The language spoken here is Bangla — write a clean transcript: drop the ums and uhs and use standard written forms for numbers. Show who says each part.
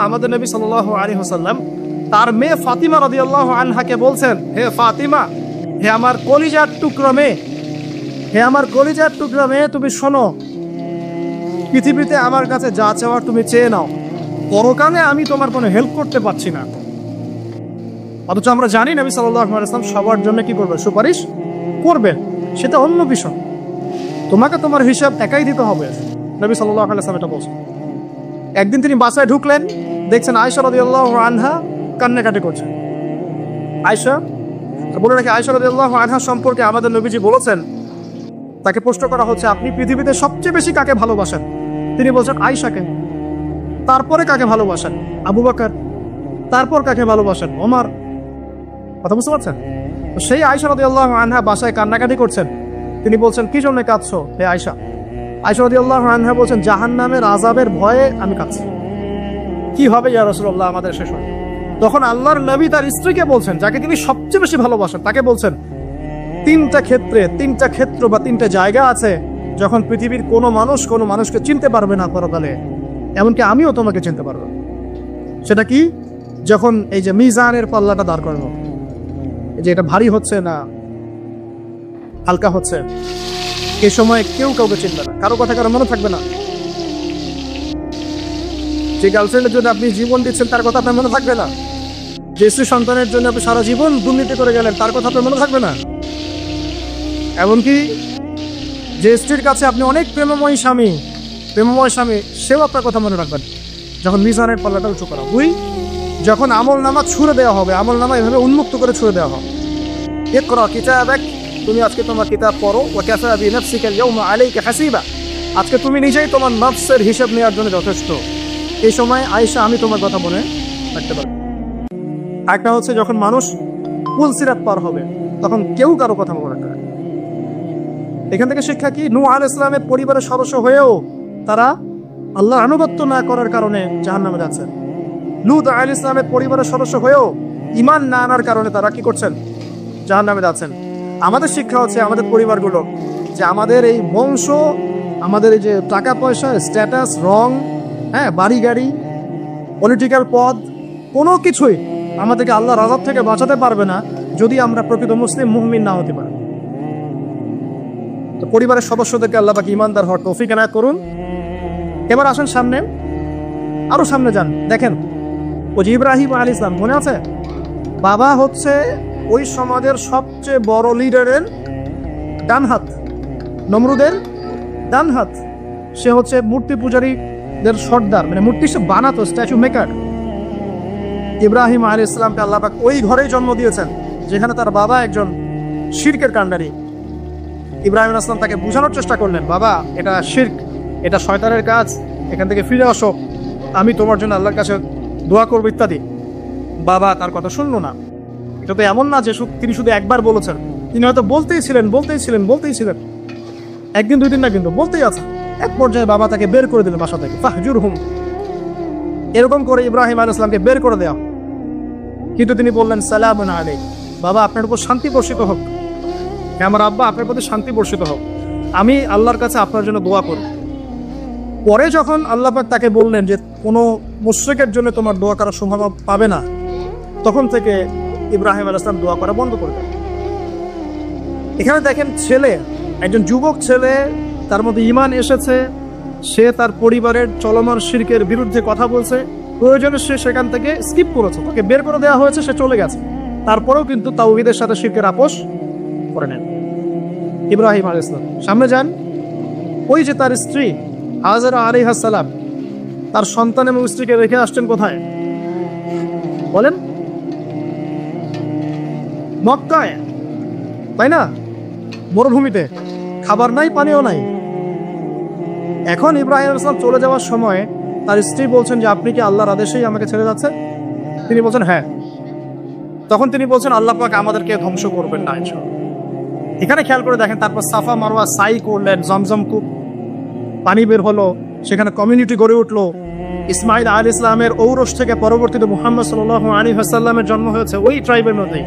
Speaker 1: আমাদের নবী সাল্লাল্লাহু আলাইহি ওয়াসাল্লাম তার মেয়ে ফাতিমা রাদিয়াল্লাহু আনহাকে বলছেন, হে ফাতিমা, হে আমার কলিজার টুকরা মেয়ে, হে আমার কলিজার টুকরা মেয়ে, তুমি শোনো, পৃথিবীতে আমার কাছে যা চাওয়ার তুমি চেয়ে নাও, পরকালে আমি তোমার কোনো হেল্প করতে পারছি না। অথচ আমরা জানি নবী সাল্লাল্লাহু আলাইহি ওয়াসাল্লাম সবার জন্য কি করবেন? সুপারিশ করবেন, সেটা অন্য বিষয়। তোমাকে তোমার হিসাব একাই দিতে হবে, নবী সাল্লাল্লাহু আলাইহি ওয়াসাল্লাম এটা বলছেন। একদিন তিনি বাসায় ঢুকলেন, দেখছেন আয়েশা রাদিয়াল্লাহু আনহা কান্নাকাটি করছেন। আয়েশা বলে রাখি, আয়েশা রাদিয়াল্লাহু আনহা সম্পর্কে আমাদের নবীজি বলেছেন, তাকে প্রশ্ন করা হচ্ছে আপনি পৃথিবীতে সবচেয়ে বেশি কাকে ভালোবাসেন? তিনি বলছেন আয়েশাকে। তারপরে কাকে ভালোবাসেন? আবু বকর। তারপর কাকে ভালোবাসেন? ওমর। কথা বুঝতে পারছেন? সেই আয়েশা রাদিয়াল্লাহু আনহা বাসায় কান্নাকাটি করছেন। তিনি বলছেন, কি জন্য কাঁদছো হে আয়েশা? আয়েশা রাদিয়াল্লাহু আনহা বলছেন, জাহান্নামের আযাবের ভয়ে আমি কাঁদছি। কি হবে ইয়া রাসূলুল্লাহ আমাদের শেষ হয়? তখন আল্লাহর নবী তার স্ত্রীকে বলছেন, যাকে তিনি সবচেয়ে বেশি ভালোবাসেন, তাকে বলছেন, তিনটা ক্ষেত্র বা তিনটা জায়গা আছে যখন পৃথিবীর কোনো মানুষকে চিনতে পারবে না পরকালে, এমনকি আমিও তোমাকে চিনতে পারবো। সেটা কি? যখন এই যে মিজানের পাল্লাটা দাঁড় করানো, এই যে এটা ভারী হচ্ছে না হালকা হচ্ছে, এই সময় কেউ কাউকে চিনবে না, কারো কথা কারো মনে থাকবে না। যে গার্লফ্রেন্ডের জন্য আপনি জীবন দিচ্ছেন তার কথা আপনার মনে থাকবে না। যে স্ত্রী সন্তানের জন্য আপনি সারা জীবন দুর্নীতি করে গেলেন তার কথা আপনার মনে থাকবে না। এমনকি যে স্ত্রীর কাছে আপনি অনেক প্রেমময় স্বামী, সেও আপনার কথা মনে রাখবেন যখন মিজানের পাল্লাটা উঁচু করা। যখন আমল নামা ছুড়ে দেওয়া হবে, আমল নামা এভাবে উন্মুক্ত করে ছুড়ে দেওয়া হবে, ইকরা কিতাবাক, তুমি আজকে তোমার কিতাব পড়ো, ওয়া কাফা বিনাফসিকা আল-ইয়াওমা আলাইকা হাসিবা, আজকে তুমি নিজেই তোমার নফসের হিসাব নেওয়ার জন্য যথেষ্ট। এই সময় আয়েশা আমি তোমার কথা মনে রাখতে পারবো। একটা হচ্ছে যখন মানুষ পুলসিরাত পার হবে, তখন কেউ কারো কথা মনে রাখবে না। এখান থেকে শিক্ষা কি? নূহ আলাইহিস সালামের পরিবারের সদস্য হয়েও তারা আল্লাহর আনুগত্য না করার কারণে জাহান্নামে যাচ্ছেন। লূত আলাইহিস সালামের পরিবারের সদস্য হয়েও ঈমান না আনার কারণে তারা কি করছেন? জাহান্নামে যাচ্ছেন। আমাদের শিক্ষা হচ্ছে আমাদের পরিবারগুলো, যে আমাদের এই বংশ, আমাদের এই যে টাকা পয়সা, স্ট্যাটাস, রং, হ্যাঁ, বাড়ি গাড়ি, পলিটিক্যাল পদ, কোনো কিছুই আমাদেরকে আল্লাহর আযাব থেকে বাঁচাতে পারবে না যদি আমরা প্রকৃত মুসলিম মুমিন না হতে পারি। তো পরিবারের সদস্যদেরকে আল্লাহ পাক ঈমানদার হওয়ার তৌফিক এনায়েত করুন। এবার আসেন সামনে, আরো সামনে যান, দেখেন ওই যে ইব্রাহিম আলাইহিস সালাম, মনে আছে? বাবা হচ্ছে ওই সমাজের সবচেয়ে বড় লিডারের ডান হাত, নমরুদের ডান হাত। সে হচ্ছে মূর্তি পূজারীদের সর্দার, মানে মূর্তি সে বানাতো, স্ট্যাচু মেকার। ইব্রাহিম আলাইহিস সালামকে আল্লাহ পাক ওই ঘরেই জন্ম দিয়েছেন যেখানে তার বাবা একজন শিরকের কাণ্ডারী। ইব্রাহিম আলাইহিস সালাম তাকে বোঝানোর চেষ্টা করলেন, বাবা এটা শিরক, এটা শয়তানের কাজ, এখান থেকে ফিরে আসো, আমি তোমার জন্য আল্লাহর কাছে দোয়া করবো ইত্যাদি। বাবা তার কথা শুনলো না। এটা তো এমন না যে তিনি শুধু একবার বলেছেন, তিনি হয়তো বলতেই ছিলেন, একদিন দুই দিন না, কিন্তু বলতেই আছে। এক পর্যায়ে বাবা তাকে বের করে দিলেন বাসা থেকে, ফাহজুরহুম। এরকম করে ইব্রাহিম আলাইহিস সালামকে বের করে দেওয়া। কিন্তু তিনি বললেন, সালামুন আলাইক, বাবা আপনার উপর শান্তি বর্ষিত হোক, আমার আব্বা আপনার প্রতি শান্তি বর্ষিত হোক, আমি আল্লাহর কাছে আপনার জন্য দোয়া করব। পরে যখন আল্লাহ পাক তাকে বললেন যে কোনো মুশরিকের জন্য তোমার দোয়া করার সম্ভাবনা পাবে না, তখন থেকে ইব্রাহিম আলাইহিস সালাম দোয়া করা বন্ধ করে দেন। এখানে দেখেন, ছেলে, একজন যুবক ছেলে, তার মধ্যে ঈমান এসেছে, সে তার পরিবারের চলমান শিরকের বিরুদ্ধে কথা বলছে, প্রয়োজনে সে সেখান থেকে স্কিপ করেছে, তাকে বের করে দেওয়া হয়েছে, সে চলে গেছে, তারপরেও কিন্তু তাওহীদের সাথে শিরকের আপোষ করে নেন ইব্রাহিম আলাইহিস সালাম। সামনে যান, ওই যে তার স্ত্রী হাজেরা আলাইহিস সালাম তার সন্তান এবং স্ত্রীকে রেখে আসছেন কোথায় বলেন? মক্কায়, তাই না? মরুভূমিতে, খাবার নাই, পানিও নাই। এখন ইব্রাহিম আলাইহিস সালাম চলে যাওয়ার সময় তার স্ত্রী বলছেন যে আপনি কি আল্লাহর আদেশেই আমাকে ছেড়ে যাচ্ছেন? তিনি বলছেন হ্যাঁ। তখন তিনি বলছেন আল্লাহ পাক আমাদেরকে ধ্বংস করবেন না ইনশাআল্লাহ। এখানে খেয়াল করে দেখেন, তারপর সাফা মারওয়া সাই করলেন, জমজম কূপ পানি বের হলো, সেখানে কমিউনিটি গড়ে উঠলো। ইসমাইল আলাইহিস সালামের ঔরস থেকে পরবর্তীতে মুহাম্মদ সাল্লাল্লাহু আলাইহি ওয়াসাল্লামের জন্ম হয়েছে ওই ট্রাইবের মধ্যেই।